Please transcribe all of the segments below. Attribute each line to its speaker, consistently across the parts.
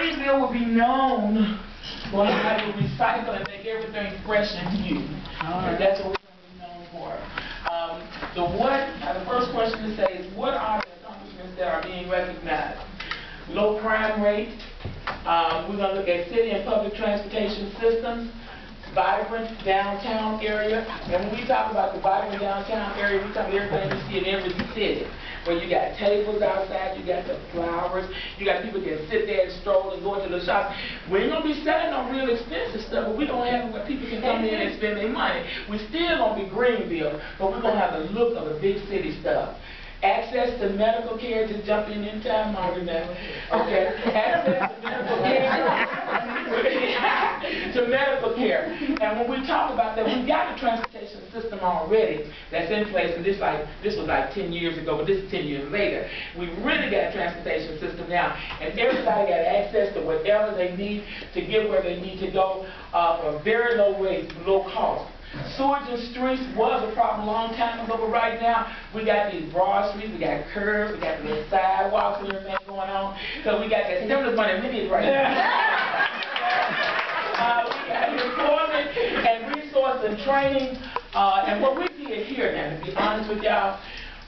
Speaker 1: Greenville will be known for how to recycle and make everything fresh and new. And that's what we're going to be known for. The first question to say is, what are the accomplishments that are being recognized? Low crime rate. We're going to look at city and public transportation systems, vibrant downtown area. And when we talk about the vibrant downtown area, we talk about everything you see in every city. Where you got tables outside, you got the flowers, you got people that sit there and stroll and go into the shops. We ain't gonna be selling no real expensive stuff, but we don't have it where people can come in and spend their money. We still gonna be Greenville, but we're gonna have the look of the big city stuff. Access to medical care, just jump in time, Margaret, now. Okay, access to medical care. To medical care. And when we talk about that, we've got a transportation system already that's in place, and this was like 10 years ago, but this is 10 years later. We really got a transportation system now, and everybody got access to whatever they need to get where they need to go for very low rates, low cost. Sewage and streets was a problem a long time ago, but right now we got these broad streets, we got curbs, we got the little sidewalks and everything going on. So we got that stimulus money we need right now. We got employment and resource and training. And what we did here now, to be honest with y'all,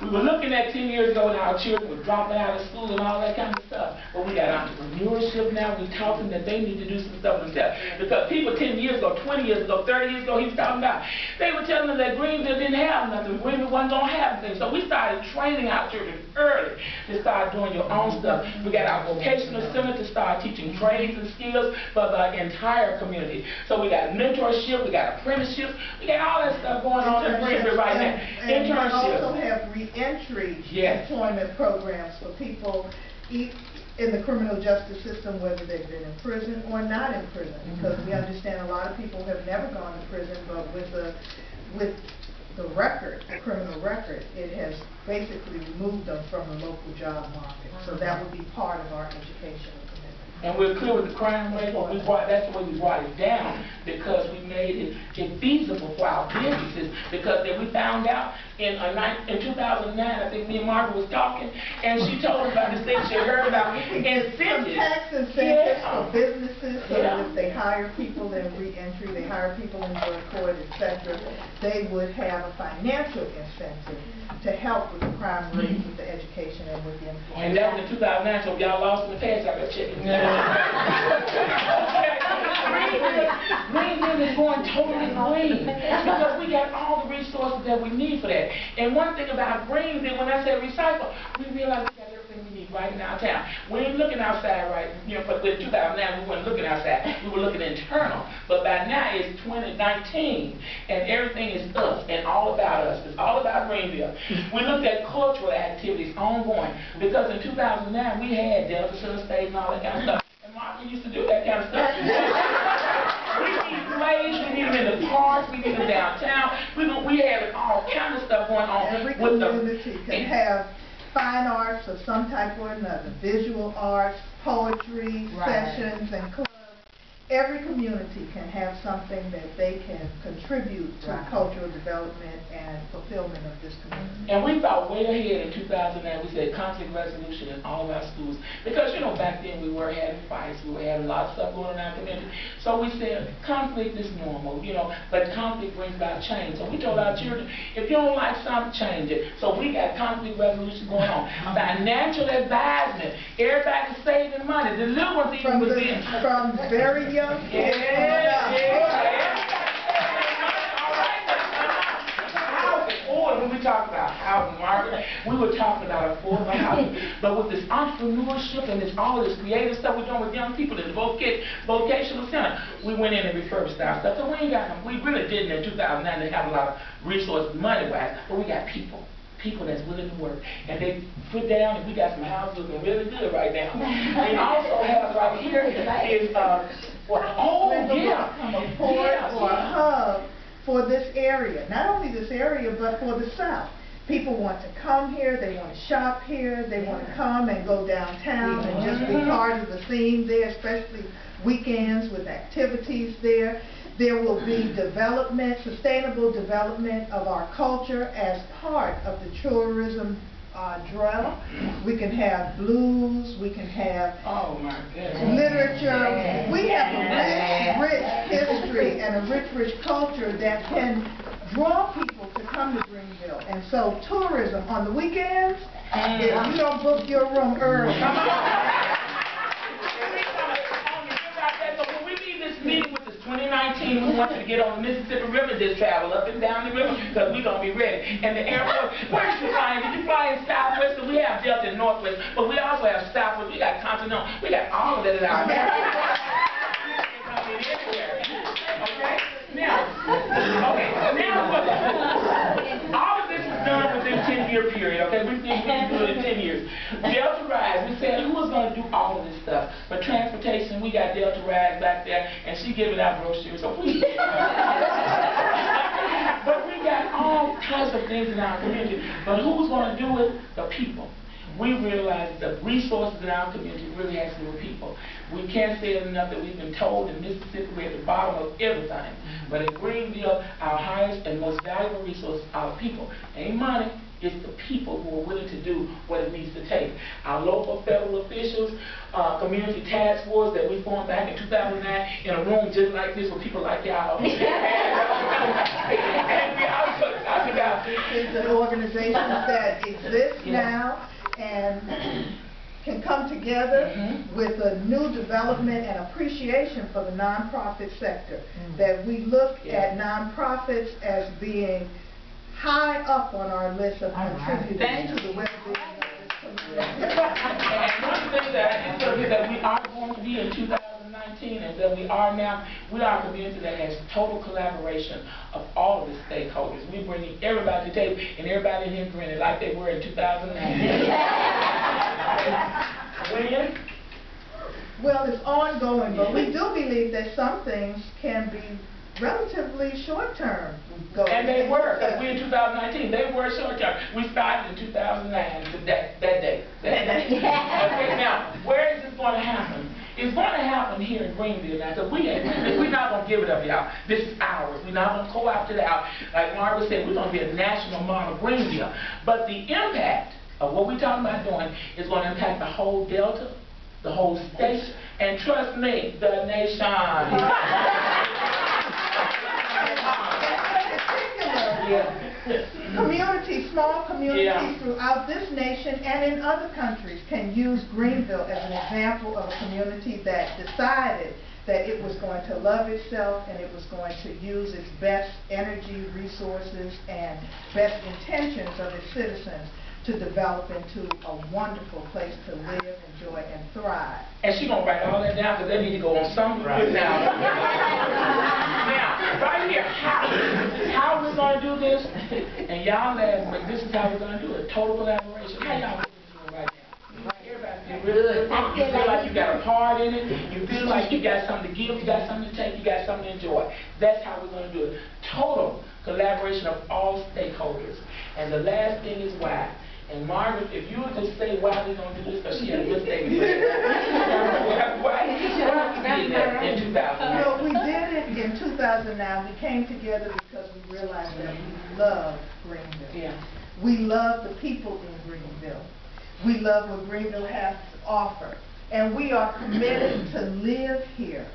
Speaker 1: we were looking at 10 years ago when our children were dropping out of school and all that kind of stuff. But we got entrepreneurship now. We taught them that they need to do some stuff themselves. Because people 10 years ago, 20 years ago, 30 years ago, he was talking about, they were telling them that Greenville didn't have nothing. Greenville wasn't going to have anything. So we started training our children early to start doing your own stuff. We got our vocational center to start teaching trades and skills for the entire community. So we got mentorship, we got apprenticeships, we got all that stuff going on in Greenville right now. Internships.
Speaker 2: We also have entry employment programs for people in the criminal justice system, whether they've been in prison or not in prison, because we understand a lot of people have never gone to prison, but with the record, the criminal record, it has basically removed them from the local job market. So that would be part of our educational commitment.
Speaker 1: And we're clear with the crime rate, but that's the way we brought it down, because we made it feasible for our businesses, because then we found out in 2009, I think me and Margaret was talking, and she told us about this thing she heard about incentives.
Speaker 2: Some tax incentives for businesses, so that if they hire people in re-entry, they hire people in drug court, etc., they would have a financial incentive to help with the crime rate, with the education, and with the employment.
Speaker 1: And that was in 2009, so if y'all lost in the past, I got to check it. Greenville is going totally green, because we got all the resources that we need for that. And one thing about Greenville, when I say recycle, we realize we got everything we need right in our town. We ain't looking outside right, but in 2009 we weren't looking outside, we were looking internal. But by now it's 2019, and everything is us and all about us. It's all about Greenville. We looked at cultural activities ongoing, because in 2009 we had Delta Center State and all that kind of stuff. And Martha used to do that kind of stuff. We need plays, we need them in the parks, we need them downtown. We have all kind of stuff going on.
Speaker 2: Every community can have fine arts of some type or another, visual arts, poetry, sessions, and clubs. Every community can have something that they can contribute to cultural development and fulfillment of this community.
Speaker 1: And we thought way ahead in 2009. We said conflict resolution in all of our schools. Because, back then we were having fights, we were having a lot of stuff going on in our community. So we said conflict is normal, but conflict brings about change. So we told our children, if you don't like something, change it. So we got conflict resolution going on. Financial advisement. Everybody's saving money. The little ones even was in.
Speaker 2: From very young.
Speaker 1: When we talk about housing market, we were talking about affordable housing. But with this entrepreneurship and all this creative stuff we're doing with young people in the vocational center, we went in and refurbished our stuff. So we really didn't in 2009 they have a lot of resources money-wise, but we got people that's willing to work, and they put down, and we got some houses looking really good right now. They also have right here is
Speaker 2: become a port or a hub for this area. Not only this area, but for the South. People want to come here, they want to shop here, they want to come and go downtown and just be part of the scene there, especially weekends with activities there. There will be development, sustainable development of our culture as part of the tourism drama, we can have blues, we can have
Speaker 1: Oh my goodness.
Speaker 2: literature. We have a rich history and a rich culture that can draw people to come to Greenville. And so tourism on the weekends, if you don't book your room early.
Speaker 1: So when we leave this meeting with this 2019, we want you to get on the Mississippi River, just travel up and down the river, because we're going to be ready. And the airport, where did you fly in? Did you fly in Southwest? So we have Delta and Northwest, but we also have Southwest. We got Continental. We got all of that in our airport. Okay? Now, all of this is done within a 10-year period, okay? We think we can do it in 10 years. Delta Rides, we said who was going to do all of this stuff? But transportation, we got Delta Rides back there, and she giving out brochures, so please. But we got all kinds of things in our community. But who's going to do it? The people. We realize the resources in our community really has to do with people. We can't say it enough that we've been told in Mississippi we're at the bottom of everything. But in Greenville, our highest and most valuable resource are people. Ain't money, it's the people who are willing to do what it needs to take. Our local federal officials, community task force that we formed back in 2009 in a room just like this with people like y'all. And we also talk about
Speaker 2: It's an organization that exists now and can come together with a new development and appreciation for the nonprofit sector. That we look at nonprofits as being high up on our list of contributors to the well-being of this community.
Speaker 1: And one thing that I did tell you that we are going to be in 2019 is that we are now, we are a community that has total collaboration of all of the stakeholders. We're bringing everybody to the table, and everybody in here grinning like they were in 2009. When?
Speaker 2: Well, it's ongoing, but we do believe that some things can be relatively short-term goals.
Speaker 1: And they were, because we're in 2019, they were short-term. We started in 2009, that day. Okay, now, where is this going to happen? It's going to happen here in Greenville now, because we're not going to give it up, y'all. This is ours. We're not going to co-opt it out. Like Margaret said, we're going to be a national model Greenville. But the impact of what we're talking about doing is going to impact the whole Delta, the whole state, and trust me, the nation.
Speaker 2: Communities, small communities throughout this nation and in other countries can use Greenville as an example of a community that decided that it was going to love itself and it was going to use its best energy, resources, and best intentions of its citizens to develop into a wonderful place to live, enjoy, and thrive.
Speaker 1: And she's going to write all that down because they need to go on something good now. Now, right here, how we're going to do this, and y'all laugh, but this is how we're going to do it. Total collaboration. How y'all doing right now? Everybody feel really good. You feel like you got a part in it. You feel like you got something to give, you got something to take, you got something to enjoy. That's how we're going to do it. Total collaboration of all stakeholders. And the last thing is why. And Margaret, if you would just say why we're going to do this, because she had a good statement. Why we did that in 2009?
Speaker 2: Well, we did it in 2009. We came together because we realized that we love Greenville.
Speaker 1: Yeah.
Speaker 2: We love the people in Greenville. We love what Greenville has to offer. And we are committed to live here.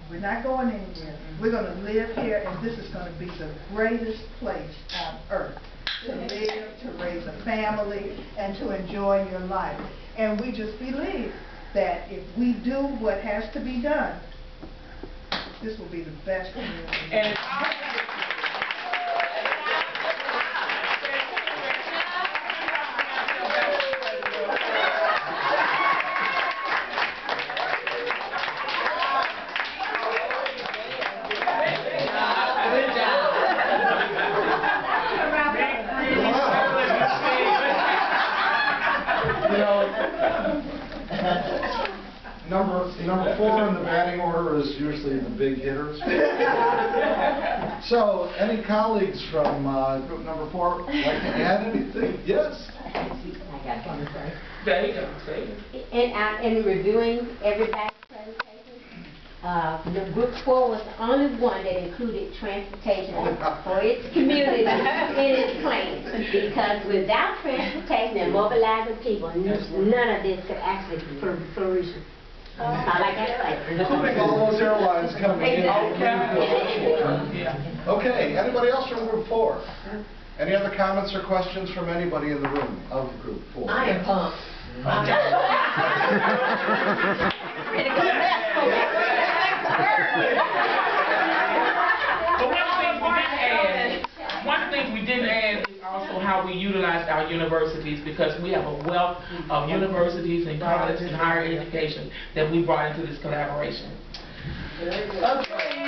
Speaker 2: We're not going anywhere. We're going to live here, and this is going to be the greatest place on earth to live, to raise a family, and to enjoy your life. And we just believe that if we do what has to be done, this will be the best community.
Speaker 1: And
Speaker 3: Number 4 in the batting order is usually the big hitters. So, any colleagues from group number 4 like to add anything? Yes?
Speaker 4: I got one first.
Speaker 1: there you go.
Speaker 4: In reviewing everybody's presentation, The Group 4 was the only one that included transportation for its community in its plan. Because without transportation and mobilizing people, none of this could actually flourish. I like that place.
Speaker 3: Including all those airlines coming in.
Speaker 1: Okay.
Speaker 3: Okay, anybody else from Group 4? Any other comments or questions from anybody in the room of Group 4?
Speaker 5: I am pumped.
Speaker 1: But one thing we didn't add is also how we utilized our universities, because we have a wealth of universities and colleges and higher education that we brought into this collaboration. Okay.